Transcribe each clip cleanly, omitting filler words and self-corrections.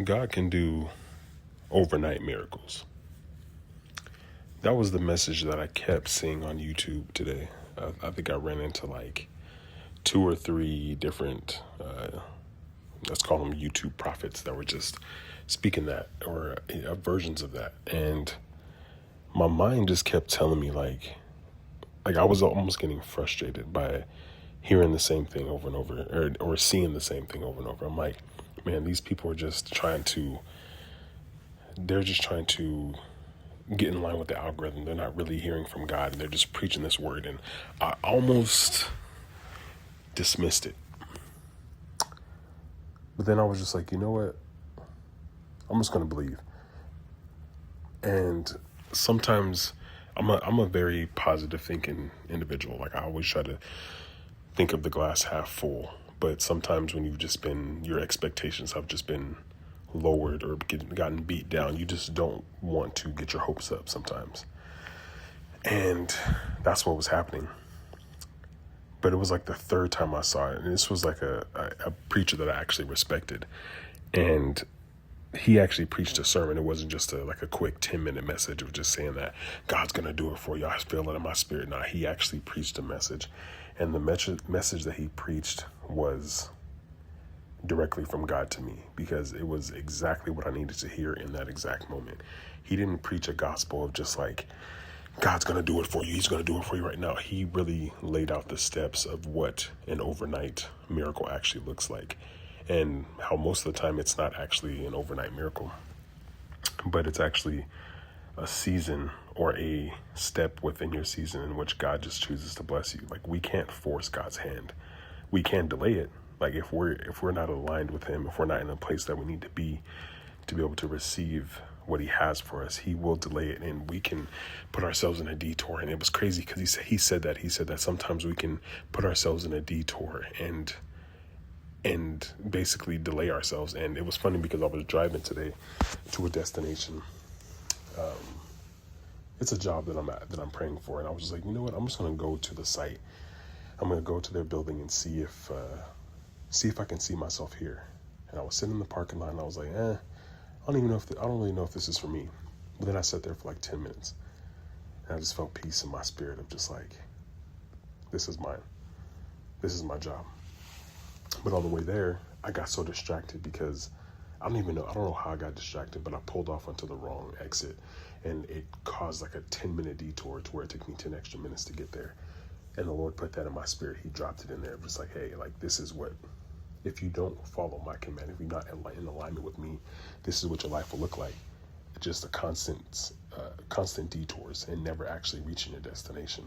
God can do overnight miracles. That was the message that I kept seeing on YouTube today. I think I ran into like 2 or 3 different, let's call them YouTube prophets that were just speaking that or versions of that. And my mind just kept telling me like I was almost getting frustrated by hearing the same thing over and over or seeing the same thing over and over. I'm like, man, these people are just they're just trying to get in line with the algorithm. They're not really hearing from God, and they're just preaching this word. And I almost dismissed it. But then I was just like, you know what? I'm just going to believe. And sometimes I'm a very positive thinking individual. Like I always try to think of the glass half full. But sometimes when your expectations have just been lowered or gotten beat down, you just don't want to get your hopes up sometimes. And that's what was happening. But it was like the third time I saw it. And this was like a preacher that I actually respected. And he actually preached a sermon. It wasn't just a quick 10-minute message of just saying that God's going to do it for you. I feel it in my spirit. Now, he actually preached a message. And the message that he preached was directly from God to me, because it was exactly what I needed to hear in that exact moment. He didn't preach a gospel of just like, God's going to do it for you. He's going to do it for you right now. He really laid out the steps of what an overnight miracle actually looks like, and how most of the time it's not actually an overnight miracle, but it's actually a season or a step within your season in which God just chooses to bless you. Like, we can't force God's hand. We can delay it. Like if we're not aligned with him, if we're not in a place that we need to be able to receive what he has for us, he will delay it, and we can put ourselves in a detour. And it was crazy because he said that sometimes we can put ourselves in a detour and basically delay ourselves. And it was funny because I was driving today to a destination. It's a job that I'm praying for, and I was just like, you know what? I'm just going to go to the site. I'm going to go to their building and see if I can see myself here. And I was sitting in the parking lot, and I was like, I don't really know if this is for me. But then I sat there for like 10 minutes, and I just felt peace in my spirit of just like, this is mine. This is my job. But on the way there, I got so distracted because I don't know how I got distracted, but I pulled off onto the wrong exit, and it caused like a 10-minute detour to where it took me 10 extra minutes to get there. And the Lord put that in my spirit. He dropped it in there, just like, hey, like, this is what, if you don't follow my command, if you're not in alignment with me, this is what your life will look like. Just a constant detours and never actually reaching your destination.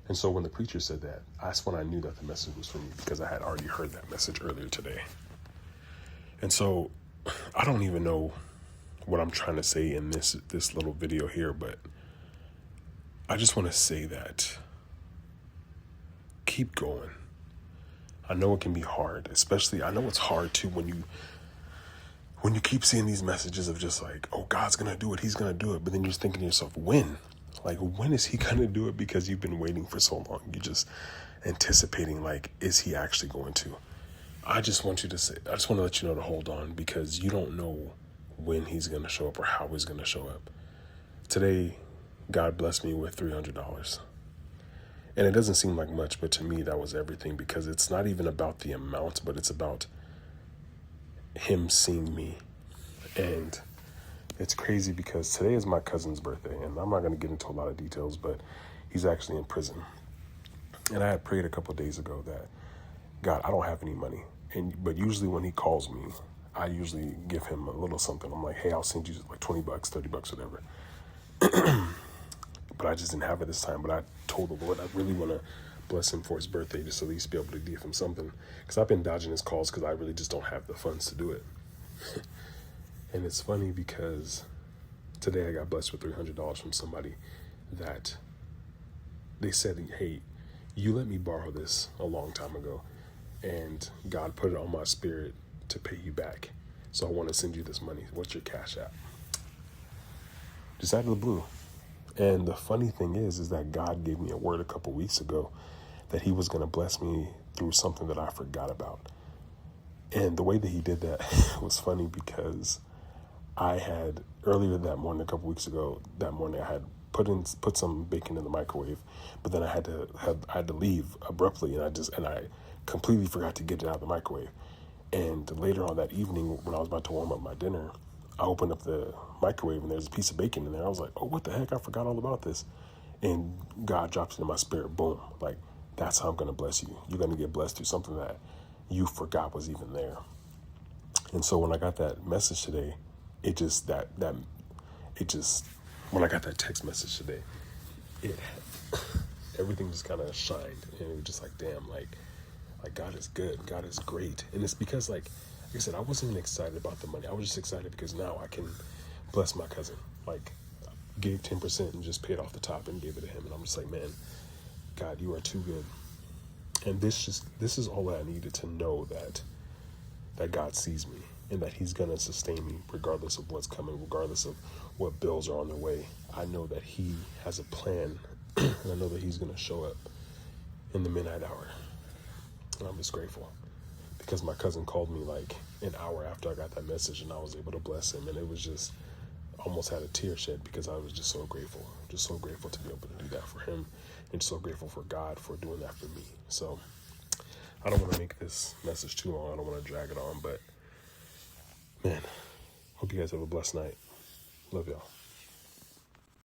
And so when the preacher said that, that's when I knew that the message was for me, because I had already heard that message earlier today. And so I don't even know what I'm trying to say in this little video here, but I just want to say that keep going. I know it can be hard, especially I know it's hard too when you keep seeing these messages of just like, oh, God's going to do it. He's going to do it. But then you're just thinking to yourself, when? Like, when is he going to do it? Because you've been waiting for so long. You're just anticipating, like, is he actually going to? I just want to let you know to hold on, because you don't know when he's going to show up or how he's going to show up. Today, God blessed me with $300. And it doesn't seem like much, but to me, that was everything, because it's not even about the amount, but it's about him seeing me. And it's crazy because today is my cousin's birthday, and I'm not going to get into a lot of details, but he's actually in prison. And I had prayed a couple of days ago that, God, I don't have any money. But usually when he calls me, I usually give him a little something. I'm like, hey, I'll send you like $20, $30, whatever. But I just didn't have it this time. But I told the Lord I really want to bless him for his birthday, just at least be able to give him something. Because I've been dodging his calls because I really just don't have the funds to do it. And it's funny because today I got blessed with $300 from somebody that they said, hey, you let me borrow this a long time ago, and God put it on my spirit to pay you back. So I want to send you this money. What's your Cash App? Just out of the blue. And the funny thing is that God gave me a word a couple weeks ago that he was going to bless me through something that I forgot about. And the way that he did that was funny because I had earlier that morning, a couple weeks ago, that morning I had put some bacon in the microwave, but then I had to leave abruptly, and I completely forgot to get it out of the microwave. And later on that evening, when I was about to warm up my dinner, I opened up the microwave and there's a piece of bacon in there. I was like, oh, what the heck? I forgot all about this. And God drops it in my spirit. Boom. Like, that's how I'm going to bless you. You're going to get blessed through something that you forgot was even there. And so when I got that message today, when I got that text message today, it everything just kind of shined, and it was just like, damn, like God is good, God is great. And it's because like I said, I wasn't even excited about the money. I was just excited because now I can bless my cousin. Like, gave 10% and just paid off the top and gave it to him, and I'm just like, man, God, you are too good. And this is all that I needed to know, that God sees me and that he's going to sustain me regardless of what's coming, regardless of what bills are on their way. I know that he has a plan, and I know that he's going to show up in the midnight hour. And I'm just grateful because my cousin called me like an hour after I got that message, and I was able to bless him. And it was just, almost had a tear shed because I was just so grateful to be able to do that for him, and so grateful for God for doing that for me. So I don't want to make this message too long. I don't want to drag it on, but man, hope you guys have a blessed night. Love y'all.